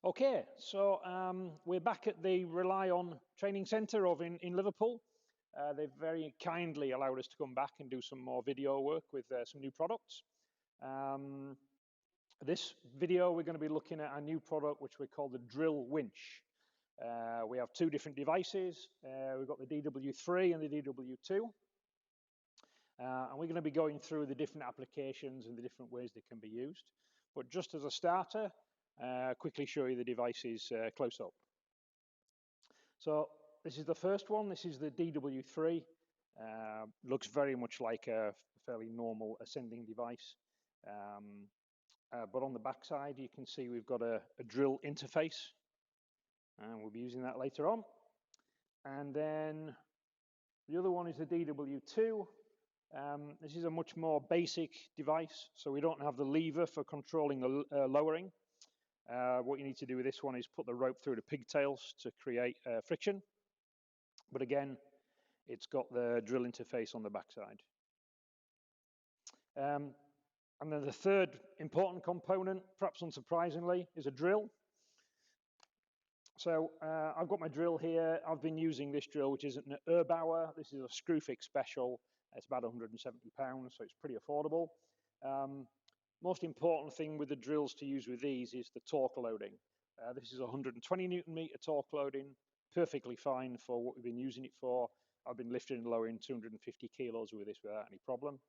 Okay, so we're back at the Rely On Training Centre over in Liverpool. They've very kindly allowed us to come back and do some more video work with some new products. This video we're going to be looking at a new product which we call the drill winch. We have two different devices. We've got the DW3 and the DW2. And we're going to be going through the different applications and the different ways they can be used. But just as a starter, quickly show you the devices close up. So this is the first one. This is the DW3. Looks very much like a fairly normal ascending device. But on the back side, you can see we've got a drill interface. And we'll be using that later on. And then the other one is the DW2. This is a much more basic device. So we don't have the lever for controlling the lowering. What you need to do with this one is put the rope through the pigtails to create friction. But again, it's got the drill interface on the backside. And then the third important component, perhaps unsurprisingly, is a drill. So I've got my drill here. I've been using this drill, which is an Erbauer. This is a Screwfix special. It's about £170, so it's pretty affordable. Most important thing with the drills to use with these is the torque loading. This is 120 Newton meter torque loading, perfectly fine for what we've been using it for. I've been lifting and lowering 250 kilos with this without any problem.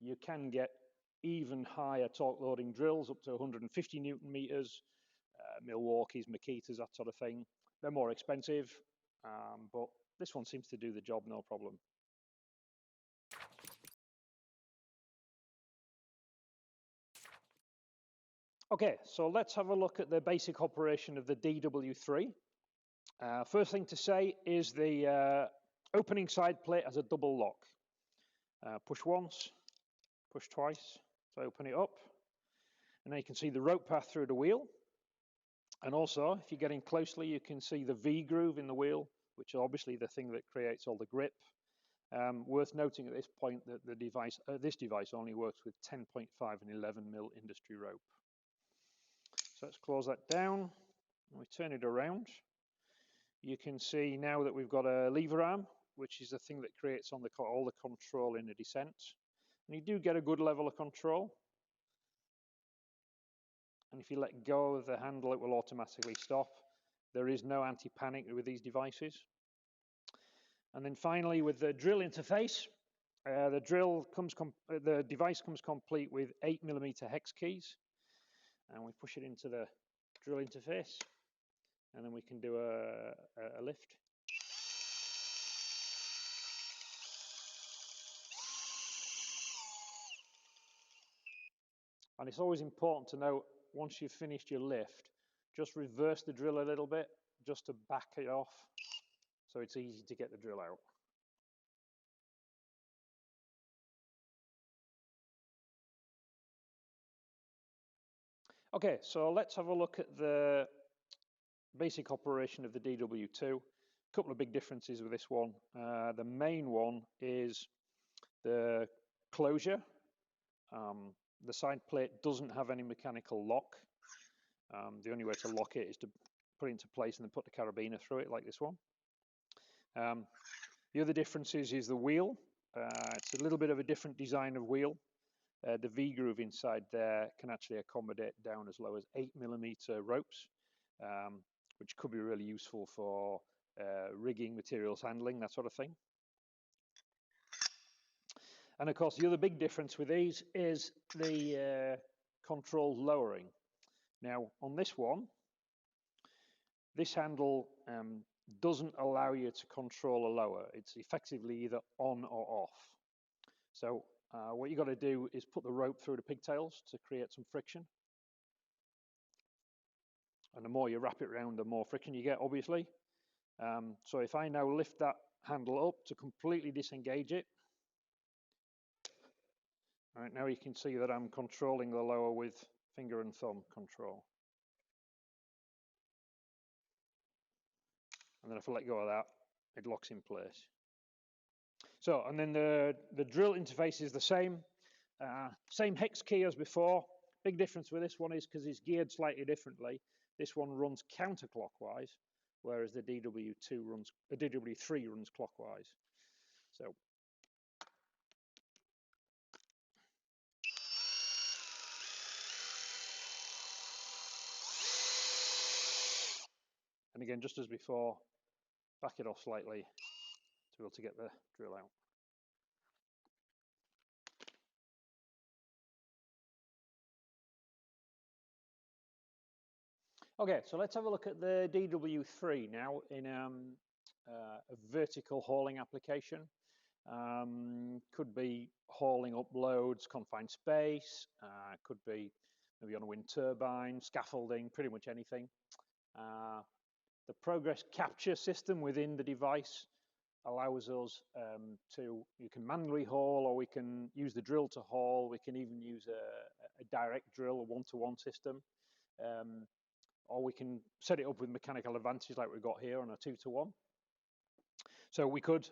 You can get even higher torque loading drills up to 150 Newton meters, Milwaukee's, Makita's, that sort of thing. They're more expensive, but this one seems to do the job no problem. Okay, so let's have a look at the basic operation of the DW3. First thing to say is the opening side plate has a double lock. Push once, push twice to open it up. And now you can see the rope path through the wheel. And also, if you get in closely, you can see the V groove in the wheel, which is obviously the thing that creates all the grip. Worth noting at this point that this device only works with 10.5 and 11 mil industry rope. So let's close that down. We turn it around. You can see now that we've got a lever arm, which is the thing that creates all the control in a descent. And you do get a good level of control. And if you let go of the handle, it will automatically stop. There is no anti-panic with these devices. And then finally, with the drill interface, the device comes complete with 8mm hex keys. And we push it into the drill interface, and then we can do a lift. And it's always important to note, once you've finished your lift, just reverse the drill a little bit, just to back it off, so it's easy to get the drill out. Okay, so let's have a look at the basic operation of the DW2. A couple of big differences with this one. The main one is the closure. The side plate doesn't have any mechanical lock. The only way to lock it is to put it into place and then put the carabiner through it like this one. The other difference is the wheel. It's a little bit of a different design of wheel. The V groove inside there can actually accommodate down as low as 8mm ropes, which could be really useful for rigging, materials handling, that sort of thing. And of course, the other big difference with these is the controlled lowering. Now, on this one, this handle doesn't allow you to control a lower. It's effectively either on or off. So what you've got to do is put the rope through the pigtails to create some friction. And the more you wrap it around, the more friction you get, obviously. So if I now lift that handle up to completely disengage it, all right, now you can see that I'm controlling the lower with finger and thumb control. And then if I let go of that, it locks in place. So, and then the drill interface is the same. Same hex key as before. Big difference with this one is because it's geared slightly differently. this one runs counterclockwise, whereas the DW3 runs clockwise. So and again, just as before, back it off slightly to be able to get the drill out. Okay, so let's have a look at the DW3 now in a vertical hauling application. Could be hauling up loads, confined space, could be maybe on a wind turbine, scaffolding, pretty much anything. The progress capture system within the device allows us you can manually haul, or we can use the drill to haul. We can even use a direct drill, a one-to-one system. Or we can set it up with mechanical advantage like we've got here on a 2-to-1. So we could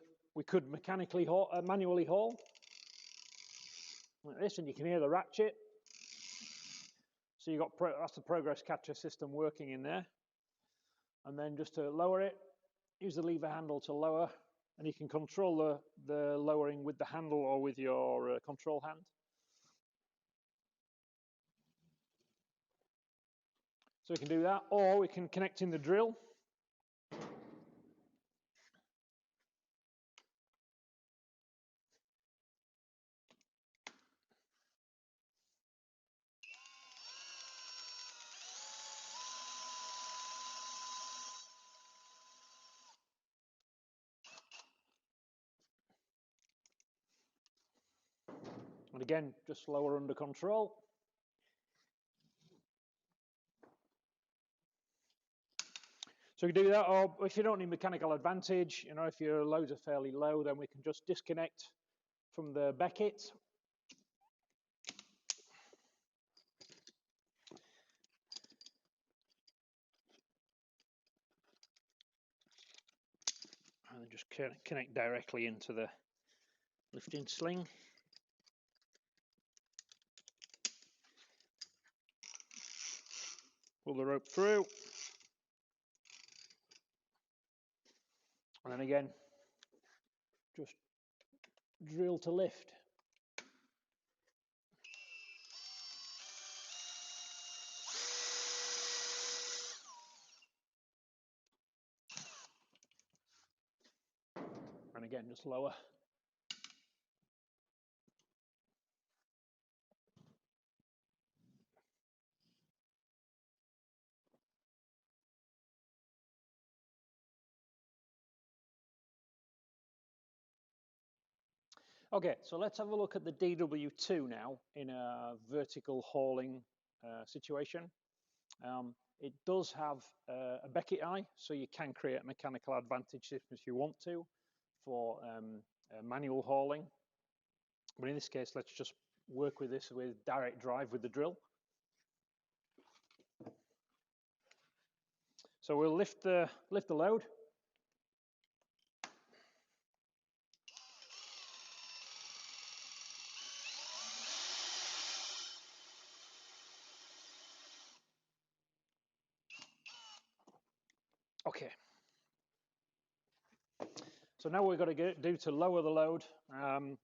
mechanically haul, manually haul like this, and you can hear the ratchet. So you got that's the progress capture system working in there. And then just to lower it, use the lever handle to lower, and you can control the lowering with the handle or with your control hand. So we can do that, or we can connect in the drill. And again, just lower under control. So we can do that, or if you don't need mechanical advantage, you know, if your loads are fairly low, then we can just disconnect from the Beckett. And then just connect directly into the lifting sling. Pull the rope through. And then again, just drill to lift. And again, just lower. Okay, so let's have a look at the DW2 now in a vertical hauling situation. It does have a Beckett eye, so you can create a mechanical advantage if you want to for manual hauling. But in this case, let's just work with this with direct drive with the drill. So we'll lift the load. Okay. So now what we've got to do to lower the load,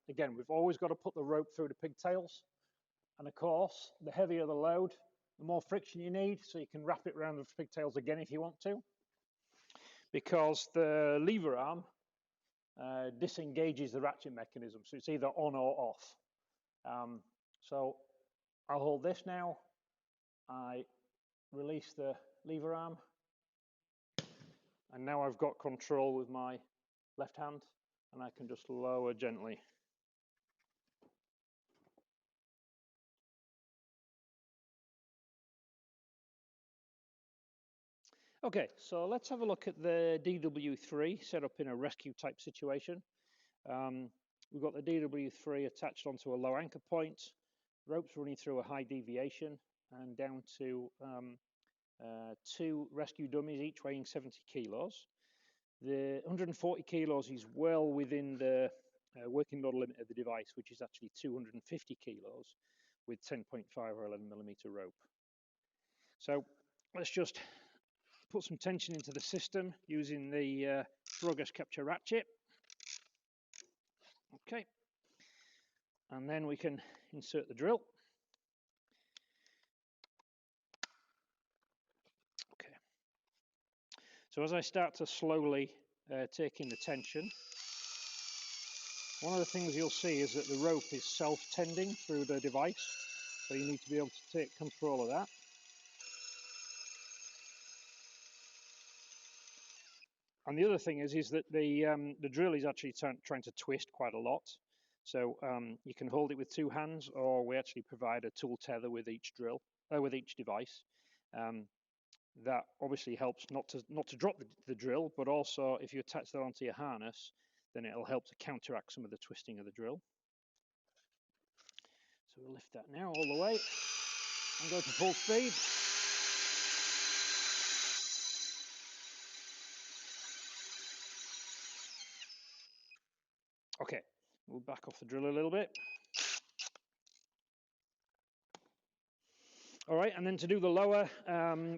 again, we've always got to put the rope through the pigtails. And of course, the heavier the load, the more friction you need, so you can wrap it around the pigtails again if you want to. Because the lever arm disengages the ratchet mechanism, so it's either on or off. So I'll hold this now. I release the lever arm. And now I've got control with my left hand, and I can just lower gently. Okay, so let's have a look at the DW3 set up in a rescue type situation. We've got the DW3 attached onto a low anchor point, ropes running through a high deviation, and down to 2 rescue dummies, each weighing 70 kilos. The 140 kilos is well within the working load limit of the device, which is actually 250 kilos with 10.5 or 11 millimeter rope. So let's just put some tension into the system using the progress capture ratchet. Okay, and then we can insert the drill. Okay, so as I start to slowly take in the tension, one of the things you'll see is that the rope is self-tending through the device, so you need to be able to take control of that. And the other thing is that the drill is actually trying to twist quite a lot. So you can hold it with two hands, or we actually provide a tool tether with each with each device. That obviously helps not to drop the drill, but also if you attach that onto your harness, then it'll help to counteract some of the twisting of the drill. So we'll lift that now all the way and go to full speed. Okay, we'll back off the drill a little bit. All right, and then to do the lower,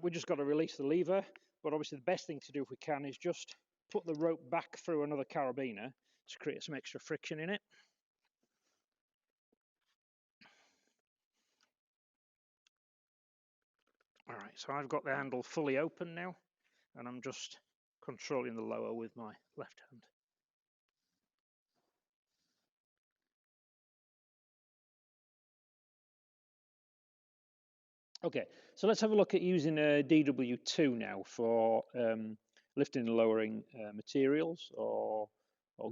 we just got to release the lever, but obviously the best thing to do if we can is just put the rope back through another carabiner to create some extra friction in it. All right, so I've got the handle fully open now, and I'm just controlling the lower with my left hand. Okay, so let's have a look at using a DW2 now for lifting and lowering materials or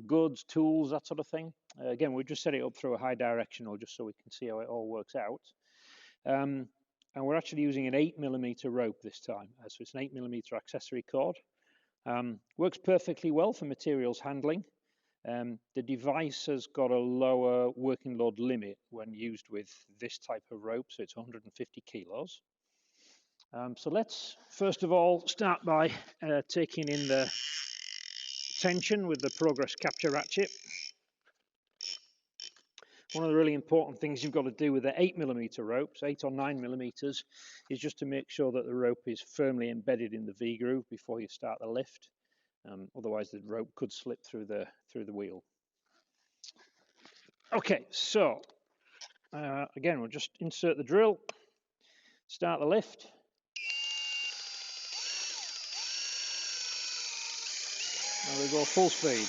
goods, tools, that sort of thing. Again, we just set it up through a high directional just so we can see how it all works out. And we're actually using an 8mm rope this time. So it's an 8mm accessory cord. Works perfectly well for materials handling. The device has got a lower working load limit when used with this type of rope, so it's 150 kilos. So let's first of all start by taking in the tension with the progress capture ratchet. One of the really important things you've got to do with the 8mm ropes, 8 or 9mm, is just to make sure that the rope is firmly embedded in the V-groove before you start the lift. Otherwise the rope could slip through the wheel. Okay, so again, we'll just insert the drill, start the lift. And we'll go full speed.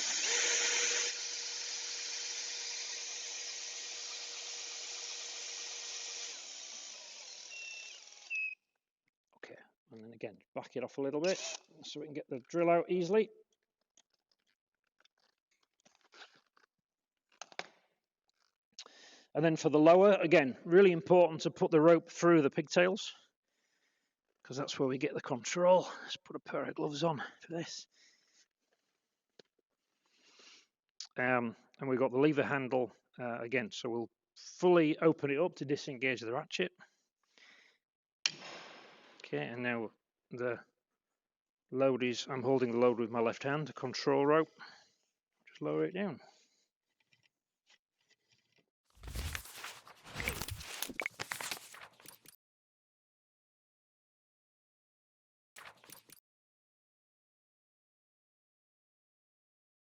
Okay, and then again, back it off a little bit so we can get the drill out easily. And then for the lower, again, really important to put the rope through the pigtails, because that's where we get the control. Let's put a pair of gloves on for this. And we've got the lever handle again, so we'll fully open it up to disengage the ratchet. Okay, and now the load is, I'm holding the load with my left hand, the control rope. Just lower it down.